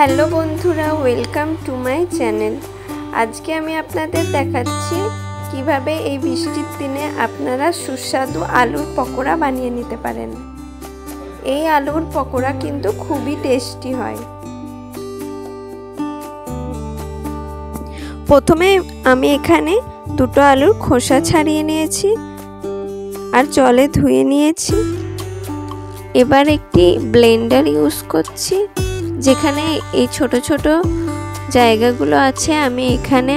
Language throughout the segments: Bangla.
হ্যালো বন্ধুরা, ওয়েলকাম টু মাই চ্যানেল। আজকে আমি আপনাদের দেখাচ্ছি কিভাবে এই বৃষ্টির দিনে আপনারা সুস্বাদু আলুর পকোড়া বানিয়ে নিতে পারেন। এই আলুর পকোড়া কিন্তু খুবই টেস্টি হয়। প্রথমে আমি এখানে দুটো আলুর খোসা ছাড়িয়ে নিয়েছি আর জলে ধুয়ে নিয়েছি। এবার একটি ব্লেন্ডার ইউজ করছি, যেখানে এই ছোট ছোট জায়গাগুলো আছে। আমি এখানে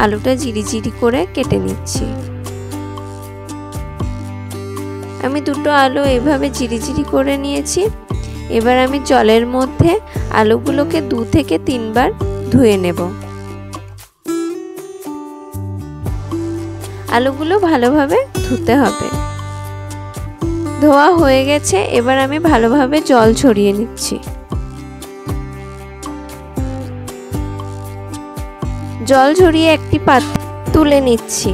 আলুটা জিরি করে কেটে নিচ্ছি। আমি দুটো আলু এভাবে জিরি করে নিয়েছি। এবার আমি জলের মধ্যে আলুগুলোকে 2 থেকে 3 বার ধুয়ে নেব। আলুগুলো ভালোভাবে ধুতে হবে। ধোয়া হয়ে গেছে, এবার আমি ভালোভাবে জল ঝরিয়ে নিচ্ছি। জল ঝরিয়ে একটি পাত্রে তুলে নিচ্ছি।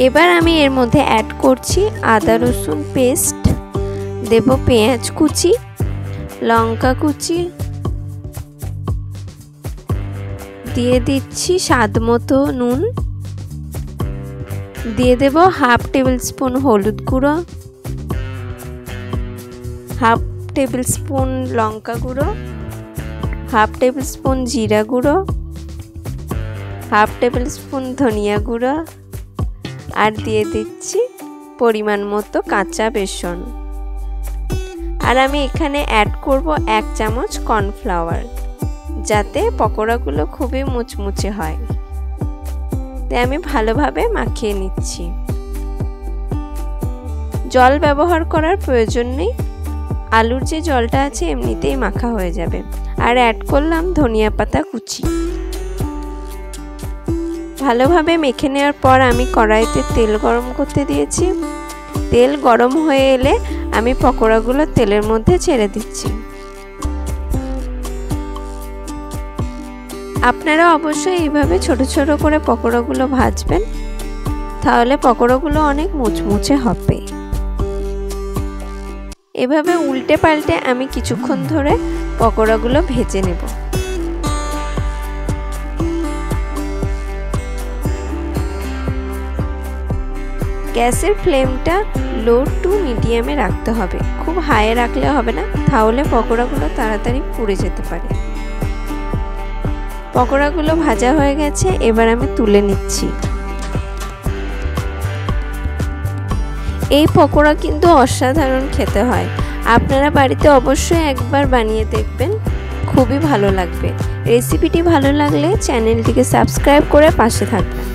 এবার আমি এর মধ্যে অ্যাড করছি আদা রসুন পেস্ট, দেব পেঁয়াজ কুচি, লঙ্কা কুচি, দিয়ে দিচ্ছি স্বাদ মতো নুন, দিয়ে দেব হাফ টেবিল স্পুন হলুদ গুঁড়ো, হাফ টেবিল স্পুন লঙ্কা গুঁড়ো, হাফ টেবিল স্পুন জিরা গুঁড়ো, হাফ টেবিল স্পুন ধনিয়া গুঁড়ো, আর দিয়ে দিচ্ছি পরিমাণ মতো কাঁচা বেসন। আর আমি এখানে অ্যাড করব 1 চামচ কর্নফ্লাওয়ার, যাতে পকোড়াগুলো খুবই মুচমুচে হয়। তাই আমি ভালোভাবে মাখিয়ে নিচ্ছি। জল ব্যবহার করার প্রয়োজন নেই, আলুর যে জলটা আছে এমনিতেই মাখা হয়ে যাবে। আর অ্যাড করলাম ধনিয়া পাতা কুচি। ভালোভাবে মেখে নেওয়ার পর আমি কড়াইতে তেল গরম করতে দিয়েছি। তেল গরম হয়ে এলে আমি পকোড়াগুলো তেলের মধ্যে ছেড়ে দিচ্ছি। আপনারা অবশ্যই এইভাবে ছোট ছোট করে পকোড়াগুলো ভাজবেন, তাহলে পকোড়াগুলো অনেক মুচমুচে হবে। এভাবে উল্টে পাল্টে আমি কিছুক্ষণ ধরে পকোড়াগুলো ভেজে নেব। গ্যাসের ফ্লেমটা লো টু মিডিয়ামে রাখতে হবে, খুব হাইয়ে রাখলে হবে না, তাহলে পকোড়াগুলো তাড়াতাড়ি পুড়ে যেতে পারে। পকোড়াগুলো ভাজা হয়ে গেছে, এবার আমি তুলে নিচ্ছি। এই পকোড়া কিন্তু অসাধারণ খেতে হয়। আপনারা বাড়িতে অবশ্যই একবার বানিয়ে দেখবেন, খুবই ভালো লাগবে। রেসিপিটি ভালো লাগলে চ্যানেলটিকে সাবস্ক্রাইব করে পাশে থাকবেন।